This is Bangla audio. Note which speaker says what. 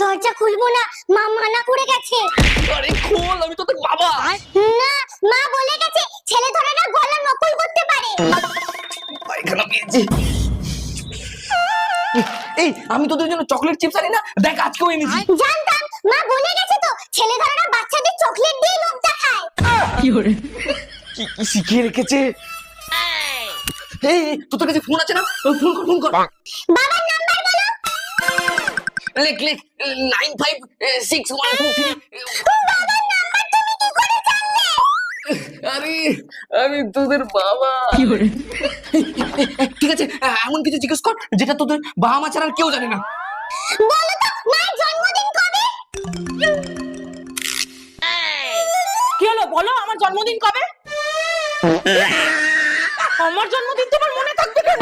Speaker 1: দরজা খুলবো না, মা মানা করে গেছে।
Speaker 2: আরে খোল, আমি তো তোর বাবা।
Speaker 1: না, মা বলে গেছে ছেলে ধরে না গলা নকল করতে পারে।
Speaker 2: পায়খানা পেয়েছি। এই আমি তোদের জন্য চকলেট চিপস আনি না, দেখ আজকেও এনেছি।
Speaker 1: জানতাম, মা বলে গেছে তো ছেলে ধরে না বাচ্চাদের চকলেট দিয়ে লোভ দেখায়।
Speaker 2: কি কি কি শিখিয়ে রেখেছে। এই তোর কাছে ফোন আছে না, ফোন কর।
Speaker 1: বাবার নাম্বার বলো।
Speaker 2: লেখ 956123।
Speaker 1: বাবার নাম্বার তুমি কি করে জানলে?
Speaker 2: আরে আমি তোদের বাবা। ঠিক আছে, এমন কিছু জিজ্ঞেস কর যেটা তোদের বাবা মা ছাড়া আর কেউ জানে না।
Speaker 1: বলো তো মায়ের জন্মদিন কবে?
Speaker 3: কি হলো বলো, আমার জন্মদিন কবে? আমার জন্মদিন তোমার মনে থাকবে কেন?